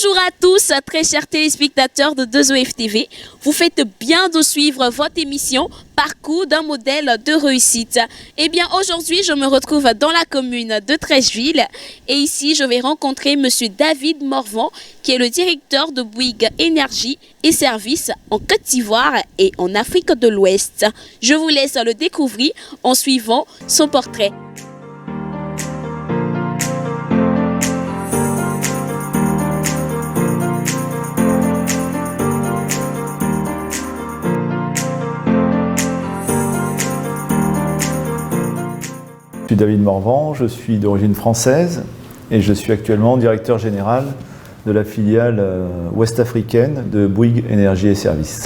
Bonjour à tous, très chers téléspectateurs de 2OF TV. Vous faites bien de suivre votre émission Parcours d'un modèle de réussite. Eh bien, aujourd'hui, je me retrouve dans la commune de Treichville et ici, je vais rencontrer Monsieur David Morvan, qui est le directeur de Bouygues Énergie et Services en Côte d'Ivoire et en Afrique de l'Ouest. Je vous laisse le découvrir en suivant son portrait. Je suis David Morvan, je suis d'origine française et je suis actuellement directeur général de la filiale ouest-africaine de Bouygues Énergie et Services.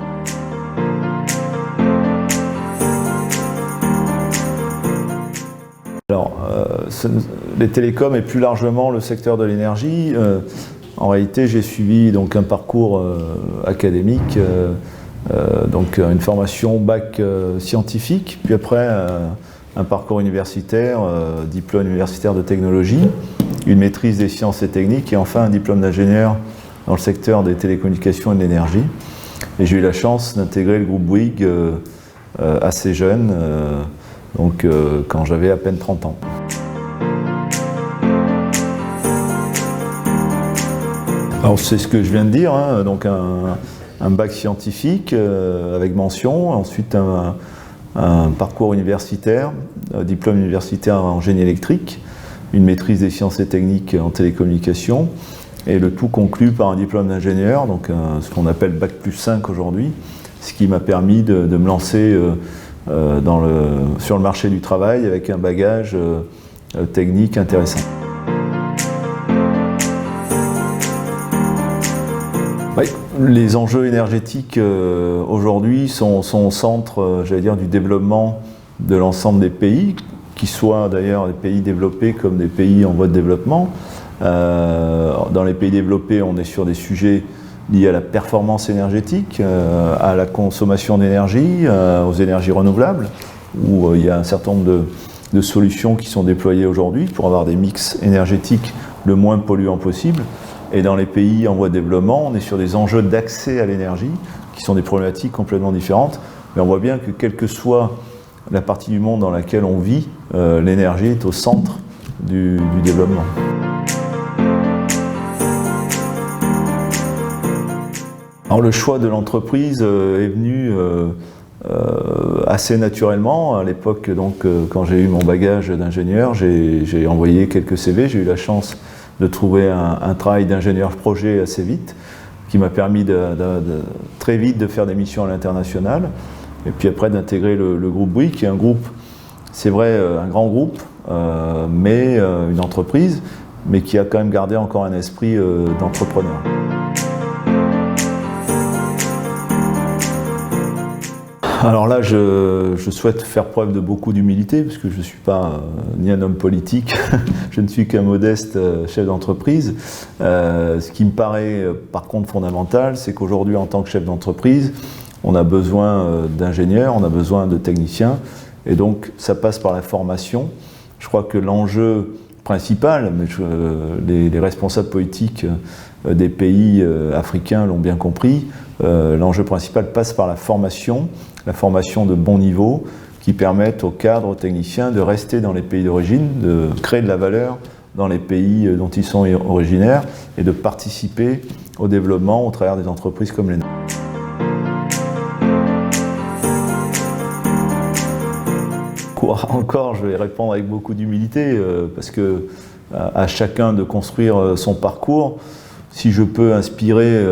Alors, les télécoms et plus largement le secteur de l'énergie, en réalité j'ai suivi donc un parcours académique, donc une formation bac scientifique, puis après un parcours universitaire, diplôme universitaire de technologie, une maîtrise des sciences et techniques et enfin un diplôme d'ingénieur dans le secteur des télécommunications et de l'énergie. Et j'ai eu la chance d'intégrer le groupe Bouygues assez jeune, quand j'avais à peine 30 ans. Alors c'est ce que je viens de dire, hein, donc un bac scientifique avec mention, ensuite un parcours universitaire, diplôme universitaire en génie électrique, une maîtrise des sciences et techniques en télécommunications, et le tout conclu par un diplôme d'ingénieur, donc ce qu'on appelle bac plus 5 aujourd'hui, ce qui m'a permis de me lancer sur le marché du travail avec un bagage technique intéressant. Oui, les enjeux énergétiques aujourd'hui sont au centre, j'allais dire, du développement de l'ensemble des pays, qui soient d'ailleurs des pays développés comme des pays en voie de développement. Dans les pays développés, on est sur des sujets liés à la performance énergétique, à la consommation d'énergie, aux énergies renouvelables, où il y a un certain nombre de solutions qui sont déployées aujourd'hui pour avoir des mix énergétiques le moins polluants possible. Et dans les pays en voie de développement, on est sur des enjeux d'accès à l'énergie, qui sont des problématiques complètement différentes. Mais on voit bien que quelle que soit la partie du monde dans laquelle on vit, l'énergie est au centre du développement. Alors le choix de l'entreprise est venu assez naturellement. À l'époque, quand j'ai eu mon bagage d'ingénieur, j'ai envoyé quelques CV. J'ai eu la chance de trouver un travail d'ingénieur projet assez vite, qui m'a permis très vite de faire des missions à l'international, et puis après d'intégrer le groupe Bouygues, qui est un groupe, c'est vrai, un grand groupe, mais une entreprise, mais qui a quand même gardé encore un esprit d'entrepreneur. Alors là, je souhaite faire preuve de beaucoup d'humilité, parce que je ne suis pas ni un homme politique, je ne suis qu'un modeste chef d'entreprise. Ce qui me paraît par contre fondamental, c'est qu'aujourd'hui, en tant que chef d'entreprise, on a besoin d'ingénieurs, on a besoin de techniciens, et donc ça passe par la formation. Je crois que l'enjeu principal, mais les responsables politiques des pays africains l'ont bien compris, l'enjeu principal passe par la formation de bon niveau qui permettent aux cadres, aux techniciens de rester dans les pays d'origine, de créer de la valeur dans les pays dont ils sont originaires et de participer au développement au travers des entreprises comme les nôtres. Encore, je vais répondre avec beaucoup d'humilité parce que à chacun de construire son parcours. Si je peux inspirer,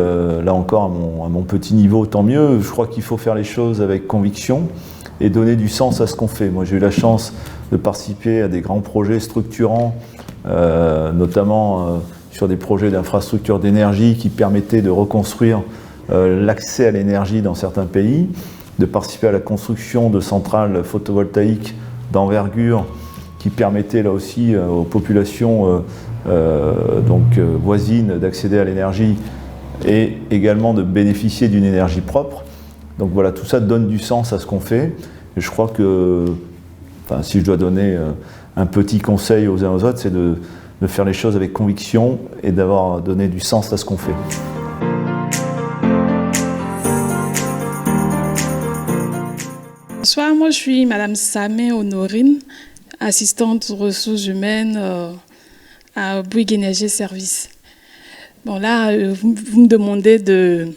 là encore, à mon petit niveau, tant mieux. Je crois qu'il faut faire les choses avec conviction et donner du sens à ce qu'on fait. Moi, j'ai eu la chance de participer à des grands projets structurants, notamment sur des projets d'infrastructures d'énergie qui permettaient de reconstruire l'accès à l'énergie dans certains pays, de participer à la construction de centrales photovoltaïques d'envergure qui permettaient là aussi aux populations voisines d'accéder à l'énergie et également de bénéficier d'une énergie propre. Donc voilà, tout ça donne du sens à ce qu'on fait. Et je crois que, si je dois donner un petit conseil aux uns aux autres, c'est de de faire les choses avec conviction et d'avoir donné du sens à ce qu'on fait. Bonsoir, moi je suis Madame Samé Honorine, assistante aux ressources humaines à Bouygues Énergie Service. Bon là, vous me demandez de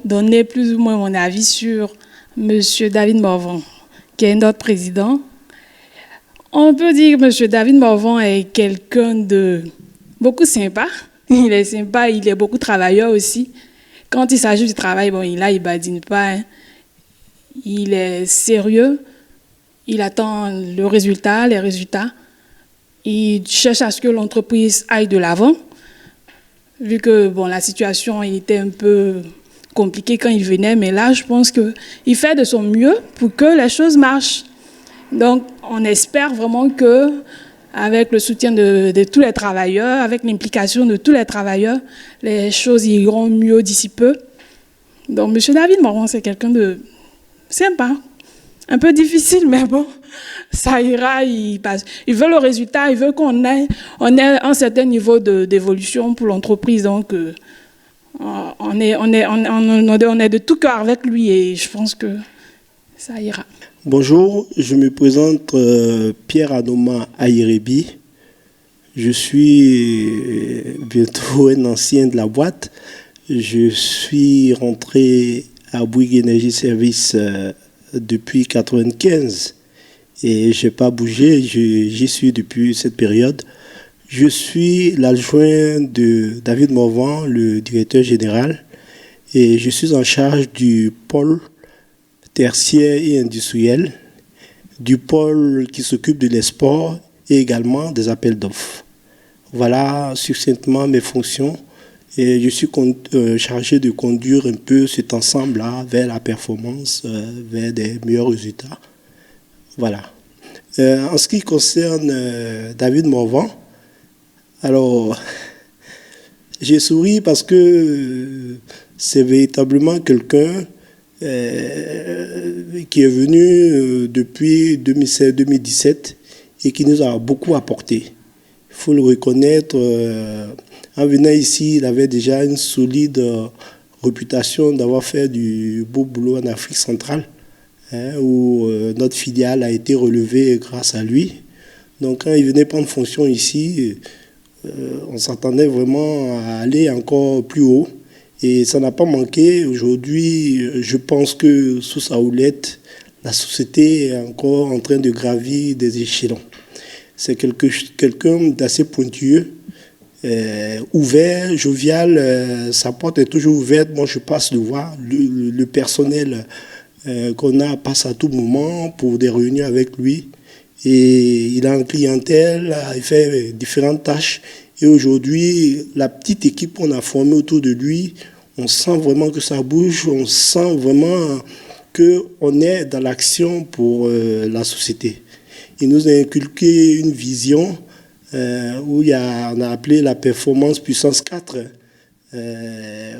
donner plus ou moins mon avis sur Monsieur David Morvan, qui est notre président. On peut dire que Monsieur David Morvan est quelqu'un de beaucoup sympa. Il est sympa, il est beaucoup travailleur aussi. Quand il s'agit du travail, bon, il badine pas. Hein. Il est sérieux, il attend les résultats. Il cherche à ce que l'entreprise aille de l'avant, vu que bon, la situation était un peu compliquée quand il venait, mais là, je pense qu'il fait de son mieux pour que les choses marchent. Donc, on espère vraiment que, avec le soutien de tous les travailleurs, avec l'implication de tous les travailleurs, les choses iront mieux d'ici peu. Donc, M. David Morvan, c'est quelqu'un de sympa, un peu difficile, mais bon, ça ira, il passe. Il veut le résultat, il veut qu'on ait un certain niveau d'évolution pour l'entreprise. Donc, on est de tout cœur avec lui et je pense que ça ira. Bonjour, je me présente Pierre Anoma Aïrebi. Je suis bientôt un ancien de la boîte. Je suis rentré à Bouygues Énergie Service depuis 1995 et je n'ai pas bougé, j'y suis depuis cette période. Je suis l'adjoint de David Morvan, le directeur général, et je suis en charge du pôle tertiaire et industriel, du pôle qui s'occupe de l'export et également des appels d'offres. Voilà succinctement mes fonctions. Et je suis chargé de conduire un peu cet ensemble-là vers la performance, vers des meilleurs résultats. Voilà. En ce qui concerne David Morvan, alors, j'ai souri parce que c'est véritablement quelqu'un qui est venu depuis 2016-2017 et qui nous a beaucoup apporté. Il faut le reconnaître. En venant ici, il avait déjà une solide réputation d'avoir fait du beau boulot en Afrique centrale, hein, où notre filiale a été relevée grâce à lui. Donc quand il venait prendre fonction ici, on s'attendait vraiment à aller encore plus haut. Et ça n'a pas manqué. Aujourd'hui, je pense que sous sa houlette, la société est encore en train de gravir des échelons. C'est quelqu'un d'assez pointueux. Ouvert, jovial, sa porte est toujours ouverte. Moi, je passe le voir. Le personnel qu'on a passe à tout moment pour des réunions avec lui. Et il a une clientèle, il fait différentes tâches. Et aujourd'hui, la petite équipe qu'on a formée autour de lui, on sent vraiment que ça bouge, on sent vraiment qu'on est dans l'action pour la société. Il nous a inculqué une vision où on a appelé la performance puissance 4,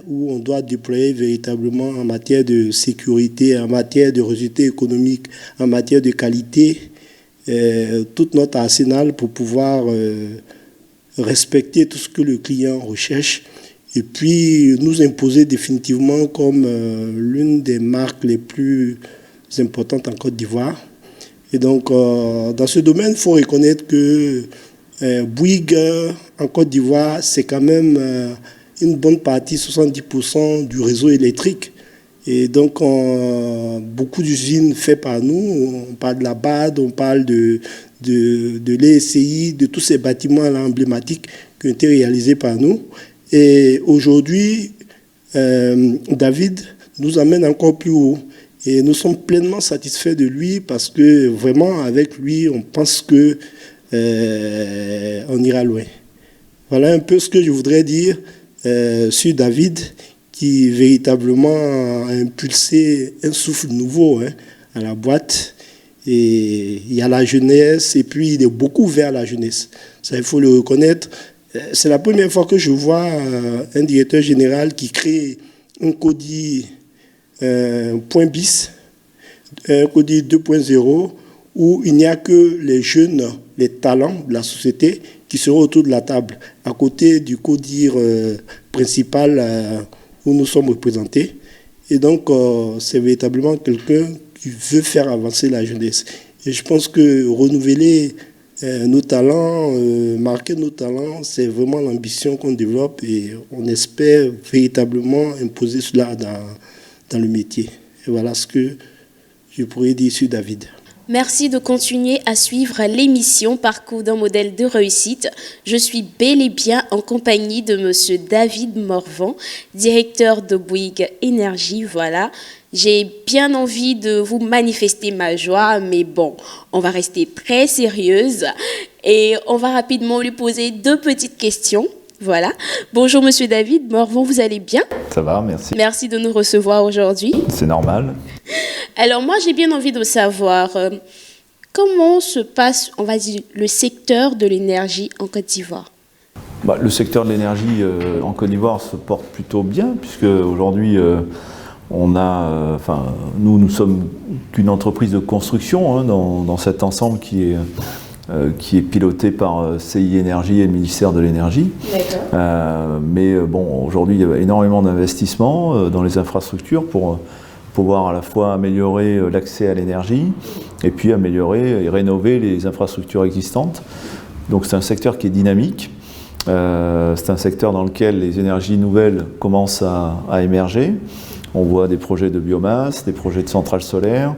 où on doit déployer véritablement en matière de sécurité, en matière de résultats économiques, en matière de qualité, tout notre arsenal pour pouvoir respecter tout ce que le client recherche et puis nous imposer définitivement comme l'une des marques les plus importantes en Côte d'Ivoire. Et donc, dans ce domaine, il faut reconnaître que Bouygues, en Côte d'Ivoire, c'est quand même une bonne partie, 70% du réseau électrique. Et donc, beaucoup d'usines faites par nous. On parle de la BAD, on parle de l'ESCI, de tous ces bâtiments-là emblématiques qui ont été réalisés par nous. Et aujourd'hui, David nous amène encore plus haut. Et nous sommes pleinement satisfaits de lui parce que vraiment, avec lui, on pense que on ira loin. Voilà un peu ce que je voudrais dire sur David, qui véritablement a impulsé un souffle nouveau à la boîte. Et il y a la jeunesse, et puis il est beaucoup vers la jeunesse. Ça, il faut le reconnaître. C'est la première fois que je vois un directeur général qui crée un CODI point bis, un CODI 2.0, où il n'y a que les jeunes les talents de la société qui seront autour de la table, à côté du CODIR principal où nous sommes représentés. Et donc, c'est véritablement quelqu'un qui veut faire avancer la jeunesse. Et je pense que renouveler nos talents, marquer nos talents, c'est vraiment l'ambition qu'on développe et on espère véritablement imposer cela dans le métier. Et voilà ce que je pourrais dire sur David. Merci de continuer à suivre l'émission Parcours d'un modèle de réussite. Je suis bel et bien en compagnie de Monsieur David Morvan, directeur de Bouygues Énergie. Voilà, j'ai bien envie de vous manifester ma joie, mais bon, on va rester très sérieuse et on va rapidement lui poser 2 petites questions. Voilà. Bonjour Monsieur David Morvan, vous allez bien? Ça va, merci. Merci de nous recevoir aujourd'hui. C'est normal. Alors moi, j'ai bien envie de savoir comment se passe, on va dire, le secteur de l'énergie en Côte d'Ivoire. Le secteur de l'énergie en Côte d'Ivoire se porte plutôt bien, puisque aujourd'hui, nous sommes qu'une entreprise de construction dans cet ensemble qui est piloté par CI Énergie et le ministère de l'Énergie. Mais aujourd'hui, il y a énormément d'investissements dans les infrastructures pour pouvoir à la fois améliorer l'accès à l'énergie et puis améliorer et rénover les infrastructures existantes. Donc c'est un secteur qui est dynamique. C'est un secteur dans lequel les énergies nouvelles commencent à émerger. On voit des projets de biomasse, des projets de centrales solaires,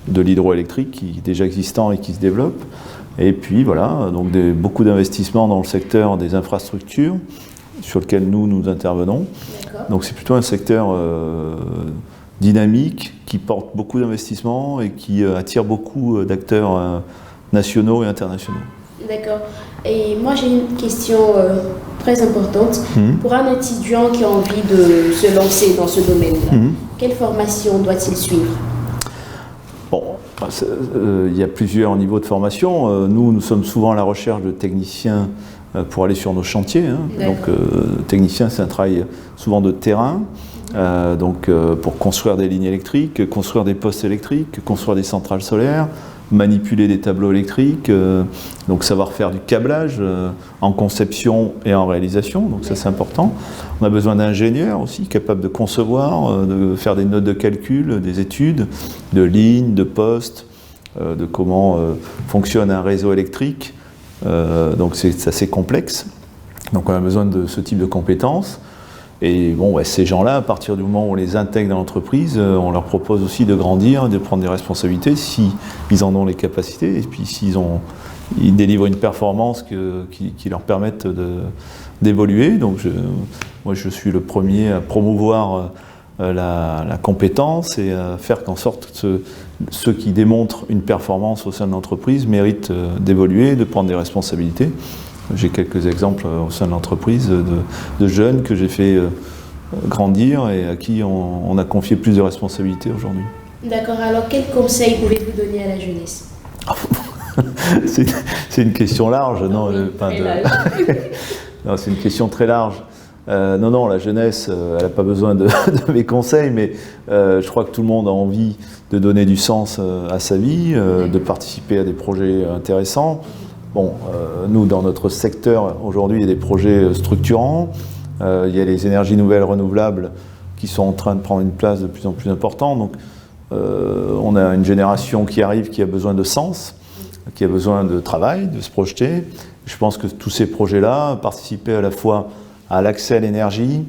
de l'hydroélectrique qui est déjà existant et qui se développe. Et puis voilà, donc beaucoup d'investissements dans le secteur des infrastructures sur lequel nous intervenons. Donc c'est plutôt un secteur dynamique qui porte beaucoup d'investissements et qui attire beaucoup d'acteurs nationaux et internationaux. D'accord. Et moi j'ai une question très importante. Pour un étudiant qui a envie de se lancer dans ce domaine-là, quelle formation doit-il suivre? Il y a plusieurs niveaux de formation. Nous sommes souvent à la recherche de techniciens pour aller sur nos chantiers. Donc, technicien, c'est un travail souvent de terrain. Pour construire des lignes électriques, construire des postes électriques, construire des centrales solaires, manipuler des tableaux électriques, donc savoir faire du câblage en conception et en réalisation, donc ça c'est important. On a besoin d'ingénieurs aussi capables de concevoir, de faire des notes de calcul, des études de lignes, de postes, de comment fonctionne un réseau électrique, donc c'est assez complexe. Donc on a besoin de ce type de compétences. Et ces gens-là, à partir du moment où on les intègre dans l'entreprise, on leur propose aussi de grandir, de prendre des responsabilités, s'ils en ont les capacités, et puis ils délivrent une performance qui leur permette d'évoluer. Donc moi je suis le premier à promouvoir la compétence et à faire qu'en sorte que ceux qui démontrent une performance au sein de l'entreprise méritent d'évoluer, de prendre des responsabilités. J'ai quelques exemples au sein de l'entreprise de jeunes que j'ai fait grandir et à qui on a confié plus de responsabilités aujourd'hui. D'accord, alors quel conseil pouvez-vous donner à la jeunesse? C'est une question large, non, non, c'est une question très large. Non, la jeunesse, elle n'a pas besoin de mes conseils, mais je crois que tout le monde a envie de donner du sens à sa vie, de participer à des projets intéressants. Nous, dans notre secteur, aujourd'hui, il y a des projets structurants. Il y a les énergies nouvelles renouvelables qui sont en train de prendre une place de plus en plus importante. Donc, on a une génération qui arrive qui a besoin de sens, qui a besoin de travail, de se projeter. Je pense que tous ces projets-là participaient à la fois à l'accès à l'énergie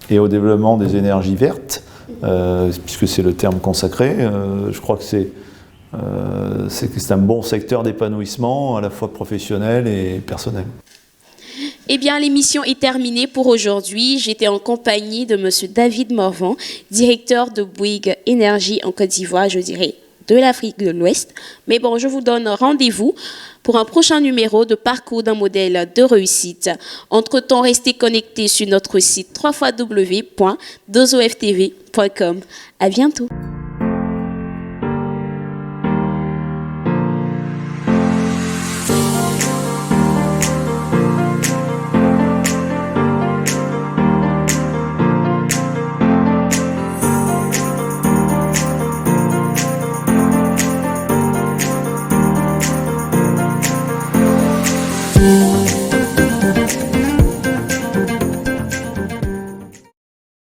et au développement des énergies vertes, puisque c'est le terme consacré. Je crois que c'est un bon secteur d'épanouissement, à la fois professionnel et personnel. Eh bien, l'émission est terminée pour aujourd'hui. J'étais en compagnie de Monsieur David Morvan, directeur de Bouygues Énergie en Côte d'Ivoire, je dirais de l'Afrique de l'Ouest. Mais bon, je vous donne rendez-vous pour un prochain numéro de Parcours d'un modèle de réussite. Entre-temps, restez connectés sur notre site www.2oftv.com. À bientôt.